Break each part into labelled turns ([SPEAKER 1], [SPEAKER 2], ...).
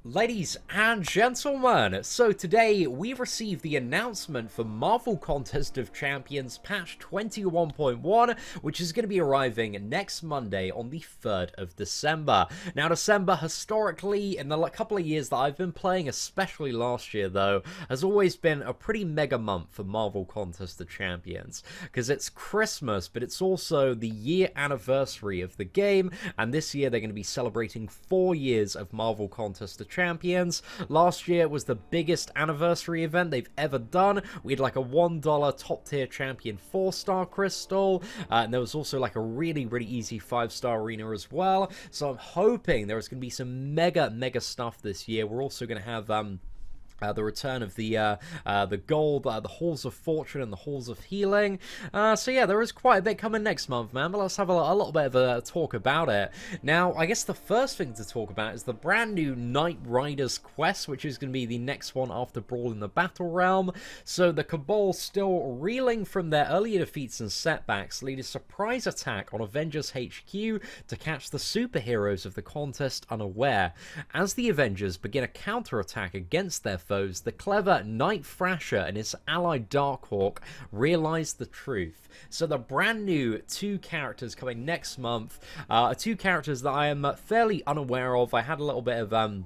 [SPEAKER 1] Ladies and gentlemen, so today we received the announcement for Marvel Contest of Champions patch 21.1, which is going to be arriving next Monday on the 3rd of December. Now, December, historically, in the couple of years that I've been playing, especially last year though, has always been a pretty mega month for Marvel Contest of Champions, because it's Christmas, but it's also the year anniversary of the game, and this year they're going to be celebrating 4 years of Marvel Contest of Champions. Last year was the biggest anniversary event they've ever done. We had like a $1 top tier champion 4-star crystal, and there was also like a really easy 5-star arena as well. So I'm hoping there is going to be some mega stuff this year. We're also going to have the return of the gold, the Halls of Fortune and the Halls of Healing. So yeah, there is quite a bit coming next month, man, but let's have a little bit of a talk about it. Now, I guess the first thing to talk about is the brand new Knight Riders quest, which is going to be the next one after Brawl in the Battle Realm. So the Cabal, still reeling from their earlier defeats and setbacks, lead a surprise attack on Avengers HQ to catch the superheroes of the contest unaware. As the Avengers begin a counterattack against their foes, the clever Knight Thrasher and his ally Darkhawk realize the truth. So the brand new 2 characters coming next month are 2 characters that I am fairly unaware of. I had a little bit of a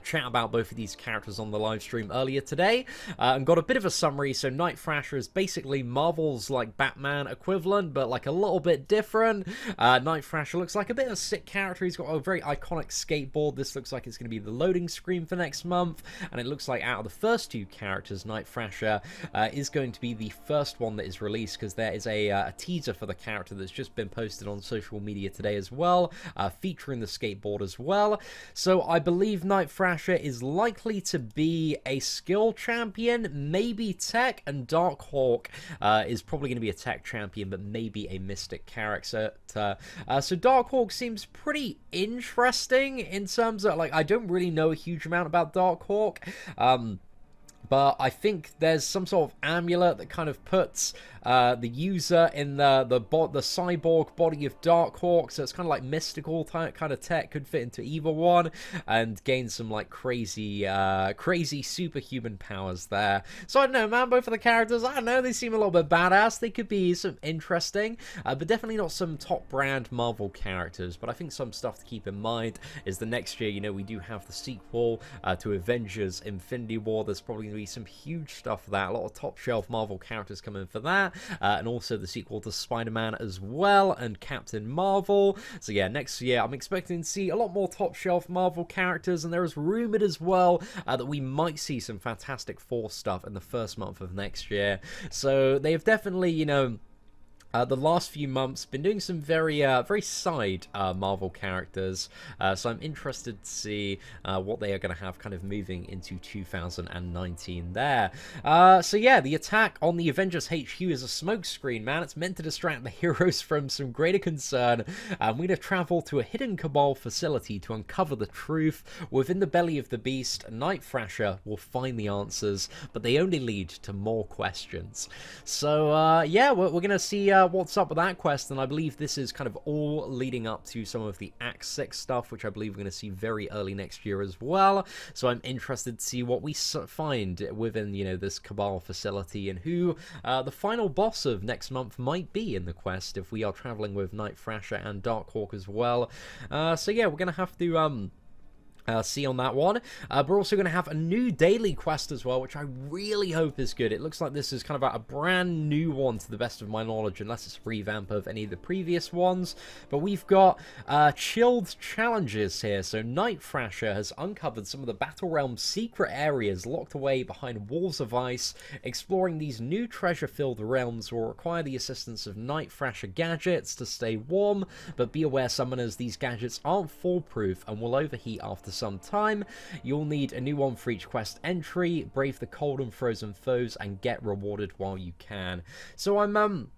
[SPEAKER 1] chat about both of these characters on the live stream earlier today, and got a bit of a summary. So Knight Thrasher is basically Marvel's like Batman equivalent, but like a little bit different. Knight Thrasher looks like a bit of a sick character. He's got a very iconic skateboard. This looks like it's going to be the loading screen for next month, and it looks like out of the first 2 characters, Knight Thrasher is going to be the first one that is released, because there is a teaser for the character that's just been posted on social media today as well, featuring the skateboard as well. So I believe Knight Thrasher is likely to be a skill champion, maybe tech, and Darkhawk is probably going to be a tech champion, but maybe a mystic character. So Darkhawk seems pretty interesting in terms of, like, I don't really know a huge amount about Darkhawk. But I think there's some sort of amulet that kind of puts the user in the cyborg body of Darkhawk, so it's kind of like mystical type kind of tech, could fit into either one, and gain some like crazy superhuman powers there. So I don't know, man, both of the characters, I don't know, they seem a little bit badass. They could be some interesting, but definitely not some top brand Marvel characters. But I think some stuff to keep in mind is the next year, you know, we do have the sequel to Avengers Infinity War. There's probably going to be some huge stuff for that. A lot of top shelf Marvel characters coming for that, and also the sequel to Spider-Man as well, and Captain Marvel. So yeah, next year I'm expecting to see a lot more top shelf Marvel characters, and there is rumored as well that we might see some Fantastic Four stuff in the first month of next year. So they have definitely, you know, the last few months been doing some very side Marvel characters, so I'm interested to see what they are going to have kind of moving into 2019 there. So yeah, the attack on the Avengers HQ is a smokescreen, man. It's meant to distract the heroes from some greater concern. We're going to travel to a hidden Cabal facility to uncover the truth. Within the belly of the beast, Knight Thrasher will find the answers, but they only lead to more questions. So yeah, we're going to see what's up with that quest, and I believe this is kind of all leading up to some of the Act 6 stuff, which I believe we're going to see very early next year as well. So I'm interested to see what we find within, you know, this Cabal facility, and who the final boss of next month might be in the quest, if we are traveling with Knight Thrasher and Darkhawk as well. So yeah, we're going to have to see on that one. We're also going to have a new daily quest as well, which I really hope is good. It looks like this is kind of a brand new one to the best of my knowledge, unless it's a revamp of any of the previous ones. But we've got chilled challenges here. So Knight Thrasher has uncovered some of the Battle Realm's secret areas locked away behind walls of ice. Exploring these new treasure-filled realms will require the assistance of Knight Thrasher gadgets to stay warm, but be aware, summoners, these gadgets aren't foolproof and will overheat after some time. You'll need a new one for each quest entry. Brave the cold and frozen foes and get rewarded while you can. So I'm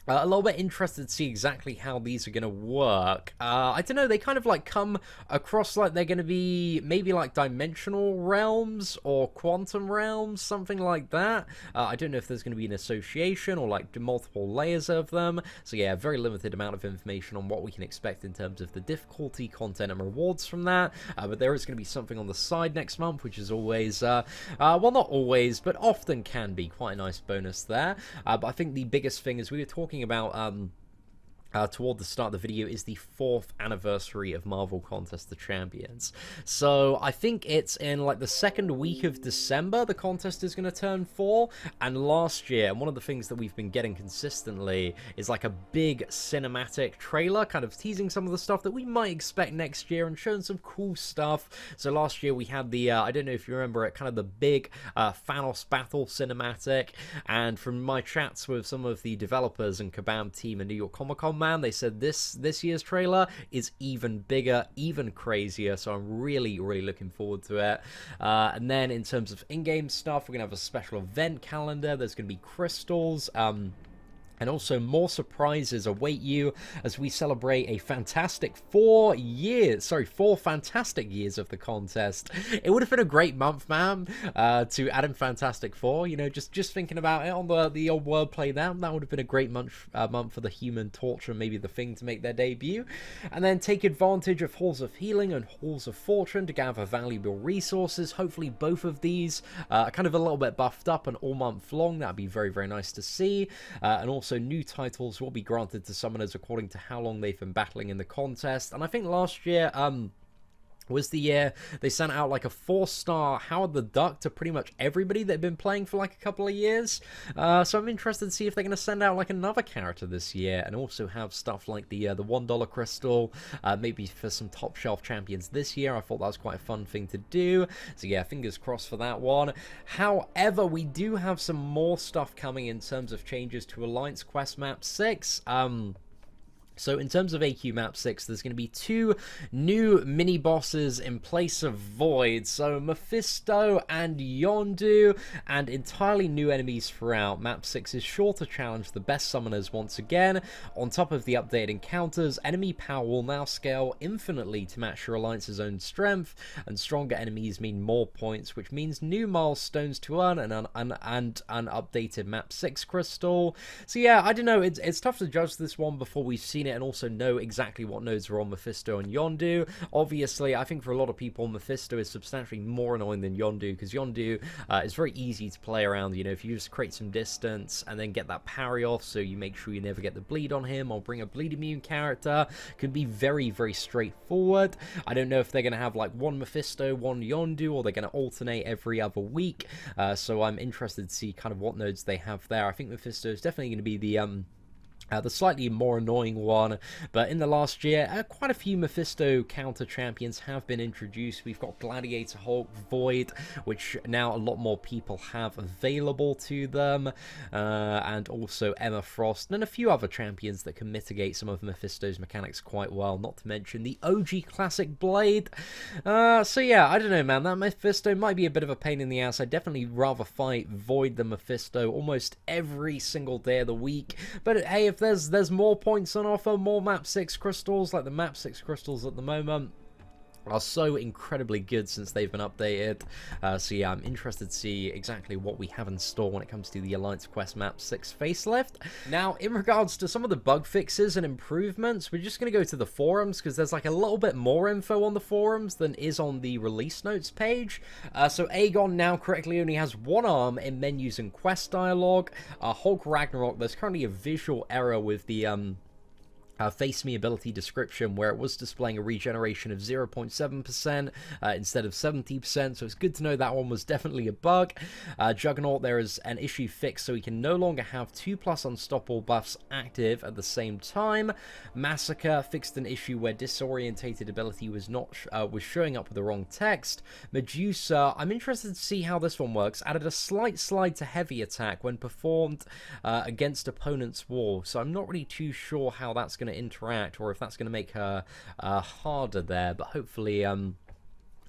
[SPEAKER 1] A little bit interested to see exactly how these are going to work. I don't know, they kind of like come across like they're going to be maybe like dimensional realms or quantum realms, something like that. I don't know if there's going to be an association or like multiple layers of them. So yeah, very limited amount of information on what we can expect in terms of the difficulty, content, and rewards from that. But there is going to be something on the side next month, which is always, well, not always, but often can be quite a nice bonus there. But I think the biggest thing is we were talking about toward the start of the video is the 4th anniversary of Marvel Contest of Champions. So I think it's in like the second week of December the contest is going to turn 4. And last year, and one of the things that we've been getting consistently is like a big cinematic trailer kind of teasing some of the stuff that we might expect next year and showing some cool stuff. So last year we had the, I don't know if you remember it, kind of the big Thanos battle cinematic. And from my chats with some of the developers and Kabam team and New York Comic Con, they said this year's trailer is even bigger, even crazier, so I'm really looking forward to it. And then in terms of in-game stuff, we're gonna have a special event calendar. There's gonna be crystals, and also more surprises await you as we celebrate a fantastic 4 fantastic years of the contest. It would have been a great month, man, to add in Fantastic Four. You know, just thinking about it on the old wordplay there, that would have been a great month for the Human Torch and maybe the Thing to make their debut. And then take advantage of Halls of Healing and Halls of Fortune to gather valuable resources. Hopefully both of these are kind of a little bit buffed up and all month long. That'd be very nice to see. And also new titles will be granted to summoners according to how long they've been battling in the contest. And I think last year was the year they sent out like a 4-star Howard the Duck to pretty much everybody that had been playing for like a couple of years. So I'm interested to see if they're going to send out like another character this year and also have stuff like the $1 crystal, maybe for some top shelf champions this year. I thought that was quite a fun thing to do. So yeah, fingers crossed for that one. However, we do have some more stuff coming in terms of changes to Alliance Quest Map 6. So in terms of AQ Map 6, there's going to be 2 new mini-bosses in place of Void. So Mephisto and Yondu, and entirely new enemies throughout. Map 6 is sure to challenge the best summoners once again. On top of the updated encounters, enemy power will now scale infinitely to match your Alliance's own strength, and stronger enemies mean more points, which means new milestones to earn and an updated Map 6 crystal. So yeah, I don't know, it's tough to judge this one before we've seen it and also know exactly what nodes are on Mephisto and Yondu. Obviously, I think for a lot of people, Mephisto is substantially more annoying than Yondu, because Yondu is very easy to play around. You know, if you just create some distance and then get that parry off, so you make sure you never get the bleed on him, or bring a bleed immune character, can be very straightforward. I don't know if they're going to have like one Mephisto, one Yondu, or they're going to alternate every other week. So I'm interested to see kind of what nodes they have there. I think Mephisto is definitely going to be the slightly more annoying one, but in the last year, quite a few Mephisto counter champions have been introduced. We've got Gladiator Hulk, Void, which now a lot more people have available to them, and also Emma Frost, and a few other champions that can mitigate some of Mephisto's mechanics quite well, not to mention the OG classic Blade. So yeah, I don't know, man, that Mephisto might be a bit of a pain in the ass. I'd definitely rather fight Void than Mephisto almost every single day of the week, but hey, if there's more points on offer, more Map 6 crystals, like the Map 6 crystals at the moment are so incredibly good since they've been updated. So yeah, I'm interested to see exactly what we have in store when it comes to the Alliance Quest Map 6 facelift. Now, in regards to some of the bug fixes and improvements, we're just going to go to the forums, because there's like a little bit more info on the forums than is on the release notes page. So Aegon now correctly only has one arm in menus and quest dialogue. Hulk Ragnarok, there's currently a visual error with the Face Me ability description, where it was displaying a regeneration of 0.7% instead of 70%, so it's good to know that one was definitely a bug. Juggernaut, there is an issue fixed, so he can no longer have 2+ unstoppable buffs active at the same time. Massacre fixed an issue where disorientated ability was showing up with the wrong text. Medusa, I'm interested to see how this one works, added a slight slide to heavy attack when performed against opponent's wall, so I'm not really too sure how that's going to interact, or if that's going to make her harder there, but hopefully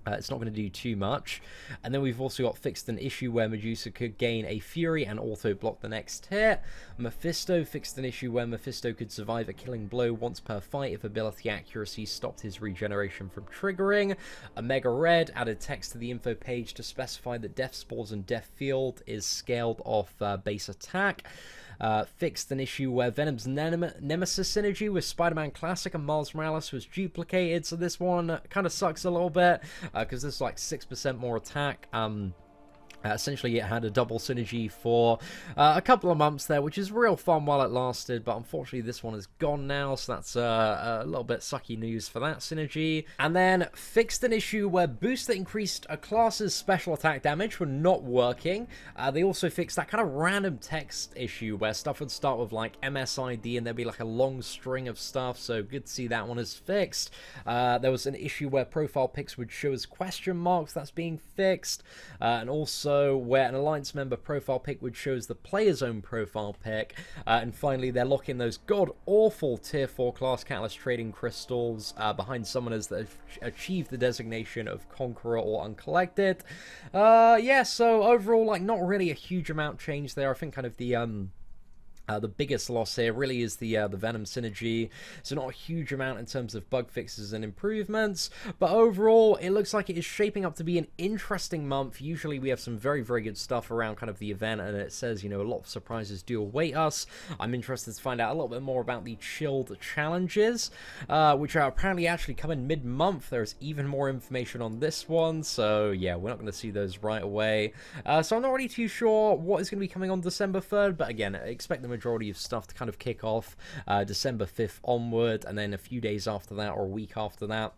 [SPEAKER 1] It's not going to do too much. And then we've also got fixed an issue where Medusa could gain a Fury and auto-block the next hit. Mephisto fixed an issue where Mephisto could survive a killing blow once per fight if ability accuracy stopped his regeneration from triggering. Omega Red added text to the info page to specify that Death Spores and Death Field is scaled off base attack. Fixed an issue where Venom's Nemesis synergy with Spider-Man Classic and Miles Morales was duplicated, so this one kind of sucks a little bit, because there's like 6% more attack. Essentially, it had a double synergy for a couple of months there, which is real fun while it lasted, but unfortunately this one is gone now, so that's a little bit sucky news for that synergy. And then fixed an issue where boosts that increased a class's special attack damage were not working. They also fixed that kind of random text issue where stuff would start with like MSID and there'd be like a long string of stuff, so good to see that one is fixed. There was an issue where profile pics would show as question marks, that's being fixed. And also where an Alliance member profile pic would show as the player's own profile pic. And finally, they're locking those god-awful Tier 4 class Catalyst trading crystals behind summoners that have achieved the designation of Conqueror or Uncollected. Yeah, so overall, like, not really a huge amount changed there. I think kind of the biggest loss here really is the Venom synergy, so not a huge amount in terms of bug fixes and improvements, but overall it looks like it is shaping up to be an interesting month. Usually we have some very, very good stuff around kind of the event, and it says, you know, a lot of surprises do await us. I'm interested to find out a little bit more about the chilled challenges, which are apparently actually coming mid-month. There's even more information on this one, so yeah, we're not going to see those right away. So I'm not really too sure what is going to be coming on December 3rd, but again, expect the majority of stuff to kind of kick off December 5th onward, and then a few days after that or a week after that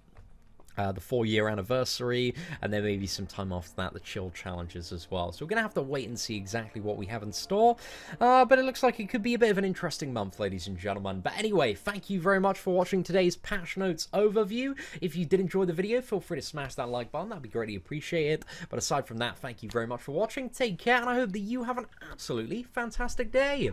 [SPEAKER 1] the 4-year anniversary, and then maybe some time after that the chill challenges as well. So we're gonna have to wait and see exactly what we have in store, but it looks like it could be a bit of an interesting month, ladies and gentlemen. But anyway, thank you very much for watching today's patch notes overview. If you did enjoy the video, feel free to smash that like button, that'd be greatly appreciated. But aside from that, thank you very much for watching, take care, and I hope that you have an absolutely fantastic day.